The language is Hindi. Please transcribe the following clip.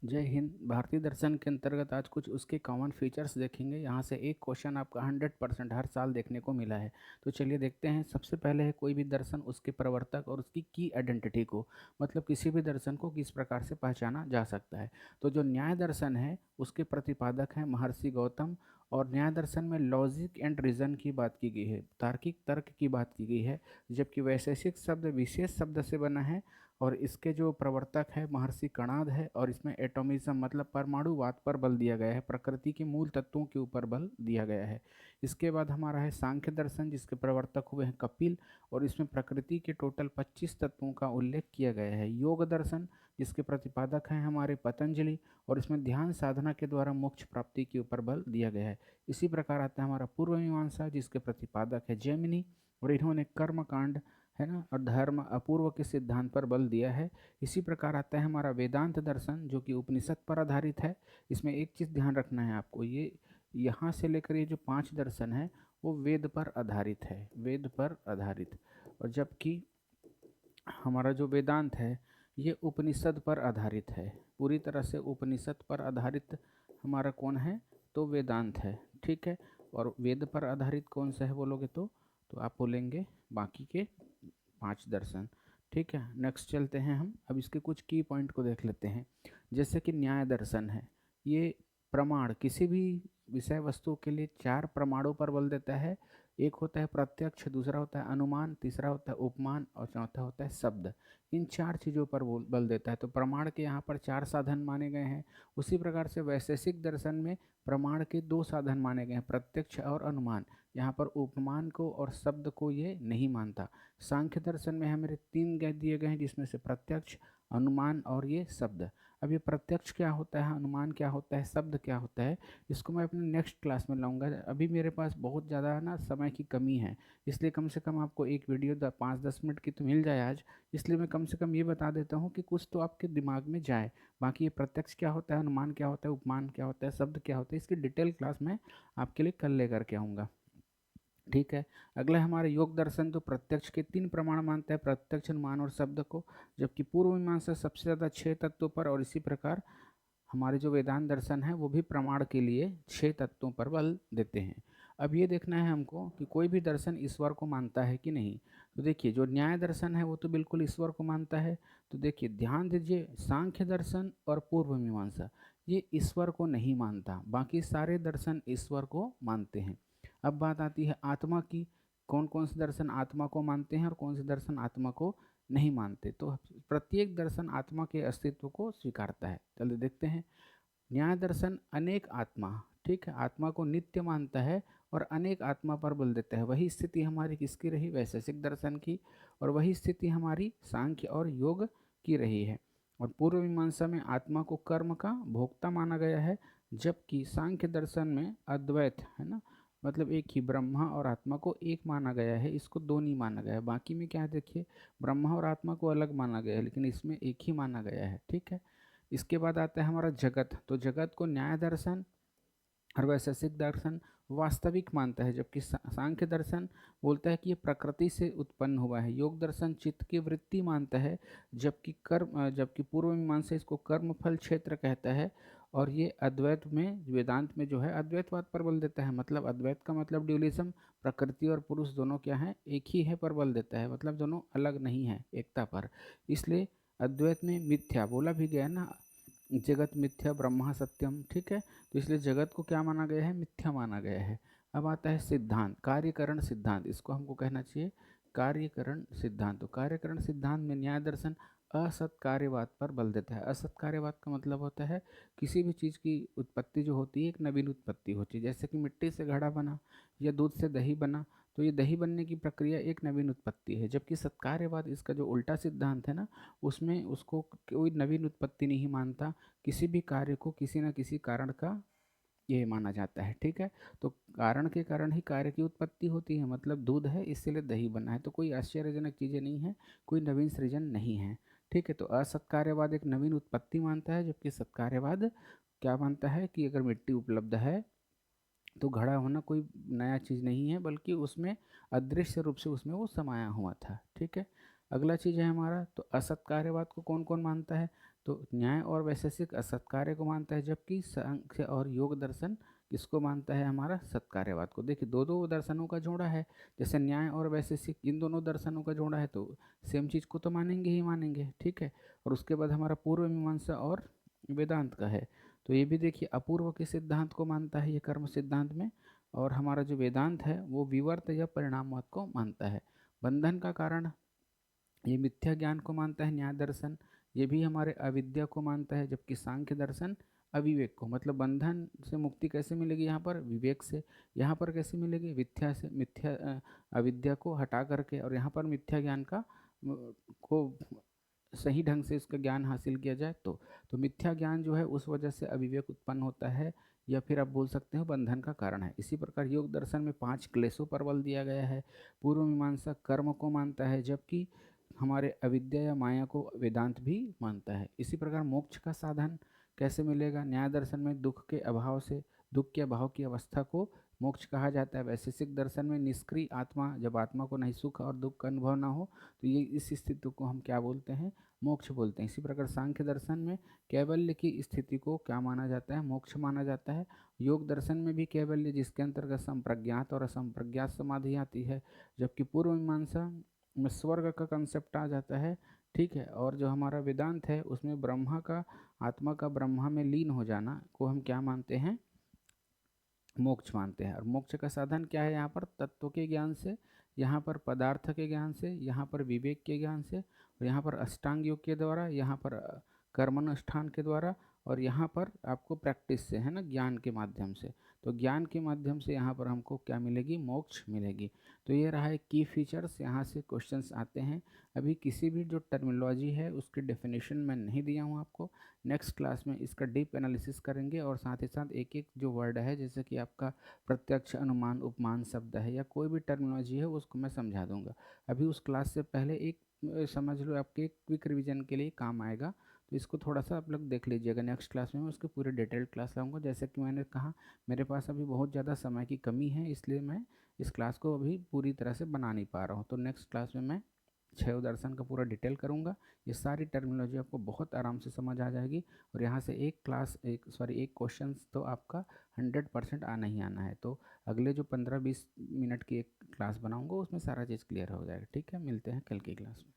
जय हिंद। भारतीय दर्शन के अंतर्गत आज कुछ उसके कॉमन फीचर्स देखेंगे। यहाँ से एक क्वेश्चन आपका 100% हर साल देखने को मिला है। तो चलिए देखते हैं। सबसे पहले है कोई भी दर्शन उसके प्रवर्तक और उसकी की आइडेंटिटी को, मतलब किसी भी दर्शन को किस प्रकार से पहचाना जा सकता है। तो जो न्याय दर्शन है उसके प्रतिपादक हैं महर्षि गौतम। और न्याय दर्शन में लॉजिक एंड रीजन की बात की गई है, तार्किक तर्क की बात की गई है। जबकि वैशेषिक शब्द विशेष शब्द से बना है और इसके जो प्रवर्तक है महर्षि कणाद है। और इसमें एटॉमिज्म मतलब परमाणुवाद पर बल दिया गया है, प्रकृति के मूल तत्वों के ऊपर बल दिया गया है। इसके बाद हमारा है सांख्य दर्शन, जिसके प्रवर्तक हुए हैं कपिल। और इसमें प्रकृति के टोटल 25 तत्वों का उल्लेख किया गया है। योग दर्शन, जिसके प्रतिपादक हैं हमारे पतंजलि। और इसमें ध्यान साधना के द्वारा मोक्ष प्राप्ति के ऊपर बल दिया गया है। इसी प्रकार आता है हमारा पूर्व मीमांसा, जिसके प्रतिपादक है जैमिनी। और इन्होंने कर्म कांड है ना और धर्म अपूर्व के सिद्धांत पर बल दिया है। इसी प्रकार आता है हमारा वेदांत दर्शन, जो कि उपनिषद पर आधारित है। इसमें एक चीज़ ध्यान रखना है आपको, ये यहाँ से लेकर ये जो 5 दर्शन है वो वेद पर आधारित है, वेद पर आधारित। और जबकि हमारा जो वेदांत है ये उपनिषद पर आधारित है, पूरी तरह से उपनिषद पर आधारित हमारा कौन है, तो वेदांत है। ठीक है। और वेद पर आधारित कौन सा है बोलोगे तो आप बोलेंगे बाकी के 5 दर्शन। ठीक है। नेक्स्ट चलते हैं हम, अब इसके कुछ की पॉइंट को देख लेते हैं। जैसे कि न्याय दर्शन है, ये प्रमाण किसी भी विषय वस्तु के लिए 4 प्रमाणों पर बल देता है। एक होता है प्रत्यक्ष, दूसरा होता है अनुमान, तीसरा होता है उपमान और चौथा होता है शब्द। इन 4 चीज़ों पर बल देता है। तो प्रमाण के यहाँ पर 4 साधन माने गए हैं। उसी प्रकार से वैशेषिक दर्शन में प्रमाण के 2 साधन माने गए हैं, प्रत्यक्ष और अनुमान। यहाँ पर उपमान को और शब्द को ये नहीं मानता। सांख्य दर्शन में हमारे 3 दिए गए हैं, जिसमें से प्रत्यक्ष, अनुमान और ये शब्द। अब ये प्रत्यक्ष क्या होता है, अनुमान क्या होता है, शब्द क्या होता है, इसको मैं अपने नेक्स्ट क्लास में लाऊंगा। अभी मेरे पास बहुत ज़्यादा ना समय की कमी है, इसलिए कम से कम आपको एक वीडियो 5-10 मिनट की तो मिल जाए आज। इसलिए मैं कम से कम ये बता देता हूँ कि कुछ तो आपके दिमाग में जाए। बाकी ये प्रत्यक्ष क्या होता है, अनुमान क्या होता है, उपमान क्या होता है, शब्द क्या होता है, इसकी डिटेल क्लास मैं आपके लिए कल लेकर के आऊँगा। ठीक है। अगला हमारा योग दर्शन, तो प्रत्यक्ष के 3 प्रमाण मानता है, प्रत्यक्ष, अनुमान और शब्द को। जबकि पूर्व मीमांसा सबसे ज़्यादा 6 तत्वों पर। और इसी प्रकार हमारे जो वेदांत दर्शन है वो भी प्रमाण के लिए 6 तत्वों पर बल देते हैं। अब ये देखना है हमको कि कोई भी दर्शन ईश्वर को मानता है कि नहीं। तो देखिए जो न्याय दर्शन है वो तो बिल्कुल ईश्वर को मानता है। तो देखिए ध्यान दीजिए, सांख्य दर्शन और पूर्व मीमांसा ये ईश्वर को नहीं मानता, बाकी सारे दर्शन ईश्वर को मानते हैं। अब बात आती है आत्मा की, कौन कौन से दर्शन आत्मा को मानते हैं और कौन से दर्शन आत्मा को नहीं मानते। तो प्रत्येक दर्शन आत्मा के अस्तित्व को स्वीकारता है। चलिए देखते हैं। न्याय दर्शन अनेक आत्मा, ठीक है, आत्मा को नित्य मानता है और अनेक आत्मा पर बल देता है। वही स्थिति हमारी किसकी रही, वैशेषिक दर्शन की। और वही स्थिति हमारी सांख्य और योग की रही है। और पूर्व मीमांसा में आत्मा को कर्म का भोक्ता माना गया है। जबकि सांख्य दर्शन में अद्वैत है ना, मतलब एक ही ब्रह्मा और आत्मा को एक माना गया है, इसको दो नहीं माना गया है। बाकी में क्या है देखिए, ब्रह्मा और आत्मा को अलग माना गया है, लेकिन इसमें एक ही माना गया है। ठीक है। इसके बाद आता है हमारा जगत। तो जगत को न्याय दर्शन और वैशेषिक दर्शन वास्तविक मानता है। जबकि सांख्य दर्शन बोलता है कि ये प्रकृति से उत्पन्न हुआ है। योग दर्शन चित्त की वृत्ति मानता है। जबकि पूर्व मीमांसा इसको कर्मफल क्षेत्र कहता है। और ये अद्वैत में, वेदांत में जो है अद्वैतवाद पर बल देता है। मतलब अद्वैत का मतलब ड्यूलिज्म, प्रकृति और पुरुष दोनों क्या है, एक ही है, पर बल देता है, मतलब दोनों अलग नहीं है, एकता पर। इसलिए अद्वैत में मिथ्या बोला भी गया ना, जगत मिथ्या ब्रह्मा सत्यम। ठीक है। तो इसलिए जगत को क्या माना गया है, मिथ्या माना गया है। अब आता है सिद्धांत, कार्यकरण सिद्धांत, इसको हमको कहना चाहिए कार्यकरण सिद्धांत। तो कार्यकरण सिद्धांत में न्याय दर्शन असत कार्यवाद पर बल देता है। असत कार्यवाद का मतलब होता है किसी भी चीज़ की उत्पत्ति जो होती है एक नवीन उत्पत्ति होती है। जैसे कि मिट्टी से घड़ा बना या दूध से दही बना, तो ये दही बनने की प्रक्रिया एक नवीन उत्पत्ति है। जबकि सत्कार्यवाद इसका जो उल्टा सिद्धांत है ना, उसमें उसको कोई नवीन उत्पत्ति नहीं मानता, किसी भी कार्य को किसी न किसी कारण का ये माना जाता है। ठीक है। तो कारण के कारण ही कार्य की उत्पत्ति होती है, मतलब दूध है इसलिए दही बना है, तो कोई आश्चर्यजनक चीज़ें नहीं है, कोई नवीन सृजन नहीं है। ठीक है। तो असत्कार्यवाद एक नवीन उत्पत्ति मानता है, जबकि सत्कार्यवाद क्या मानता है कि अगर मिट्टी उपलब्ध है तो घड़ा होना कोई नया चीज़ नहीं है, बल्कि उसमें अदृश्य रूप से उसमें वो समाया हुआ था। ठीक है। अगला चीज़ है हमारा, तो असत कार्यवाद को कौन कौन मानता है, तो न्याय और वैशेषिक असत कार्य को मानता है, जबकि सांख्य और योग दर्शन किसको मानता है, हमारा सत्कार्यवाद को। देखिए दो दो दर्शनों का जोड़ा है, जैसे न्याय और वैशेषिक, इन दोनों दर्शनों का जोड़ा है तो सेम चीज़ को तो मानेंगे ही मानेंगे, ठीक है। और उसके बाद हमारा पूर्व मीमांसा और वेदांत का है, तो ये भी देखिए अपूर्व के सिद्धांत को मानता है ये कर्म सिद्धांत में, और हमारा जो वेदांत है वो विवर्त या परिणामवाद को मानता है। बंधन का कारण, ये मिथ्या ज्ञान को मानता है न्याय दर्शन, ये भी हमारे अविद्या को मानता है, जबकि सांख्य दर्शन अविवेक को, मतलब बंधन से मुक्ति कैसे मिलेगी यहाँ पर, विवेक से। यहाँ पर कैसे मिलेगी, विद्या से, अविद्या को हटा करके, और यहाँ पर मिथ्या ज्ञान का को सही ढंग से इसका ज्ञान हासिल किया जाए तो मिथ्या ज्ञान जो है उस वजह से अविवेक उत्पन्न होता है, या फिर आप बोल सकते हो बंधन का कारण है। इसी प्रकार योग दर्शन में 5 क्लेशों पर बल दिया गया है। पूर्व मीमांसा कर्म को मानता है, जबकि हमारे अविद्या या माया को वेदांत भी मानता है। इसी प्रकार मोक्ष का साधन कैसे मिलेगा, न्याय दर्शन में दुख के अभाव से, दुख के अभाव की अवस्था को मोक्ष कहा जाता है। वैशेषिक दर्शन में निष्क्रिय आत्मा, जब आत्मा को नहीं सुख और दुख का अनुभव ना हो, तो ये इस स्थिति को हम क्या बोलते हैं, मोक्ष बोलते हैं। इसी प्रकार सांख्य दर्शन में कैवल्य की स्थिति को क्या माना जाता है, मोक्ष माना जाता है। योग दर्शन में भी कैवल्य, जिसके अंतर्गत संप्रज्ञात और असंप्रज्ञात समाधि आती है, जबकि पूर्व मीमांसा में स्वर्ग का कंसेप्ट आ जाता है, ठीक है। और जो हमारा वेदांत है उसमें ब्रह्मा का, आत्मा का ब्रह्मा में लीन हो जाना को हम क्या मानते हैं, मोक्ष मानते हैं। और मोक्ष का साधन क्या है, यहाँ पर तत्व के ज्ञान से, यहाँ पर पदार्थ के ज्ञान से, यहाँ पर विवेक के ज्ञान से, और यहाँ पर अष्टांग योग के द्वारा, यहाँ पर कर्मानुष्ठान के द्वारा, और यहाँ पर आपको प्रैक्टिस से, है ना, ज्ञान के माध्यम से। तो ज्ञान के माध्यम से यहाँ पर हमको क्या मिलेगी, मोक्ष मिलेगी। तो ये रहा है की फीचर्स, यहाँ से क्वेश्चंस आते हैं। अभी किसी भी जो टर्मिनोलॉजी है उसकी डेफिनेशन मैं नहीं दिया हूँ आपको, नेक्स्ट क्लास में इसका डीप एनालिसिस करेंगे, और साथ ही साथ एक एक जो वर्ड है, जैसे कि आपका प्रत्यक्ष, अनुमान, उपमान शब्द है, या कोई भी टर्मिनोलॉजी है उसको मैं समझा दूंगा। अभी उस क्लास से पहले एक समझ लो आपके एक क्विक रिवीजन के लिए काम आएगा, तो इसको थोड़ा सा आप लोग देख लीजिएगा। नेक्स्ट क्लास में मैं उसकी पूरी डिटेल्ड क्लास लाऊंगा। जैसे कि मैंने कहा मेरे पास अभी बहुत ज़्यादा समय की कमी है, इसलिए मैं इस क्लास को अभी पूरी तरह से बना नहीं पा रहा हूँ। तो नेक्स्ट क्लास में मैं छह दर्शन का पूरा डिटेल करूँगा। ये सारी टर्मिनोलॉजी आपको बहुत आराम से समझ आ जाएगी, और यहाँ से एक क्वेश्चन तो आपका 100% आना ही आना है। तो अगले जो 15-20 मिनट की एक क्लास बनाऊँगा उसमें सारा चीज़ क्लियर हो जाएगा। ठीक है, मिलते हैं कल की क्लास में।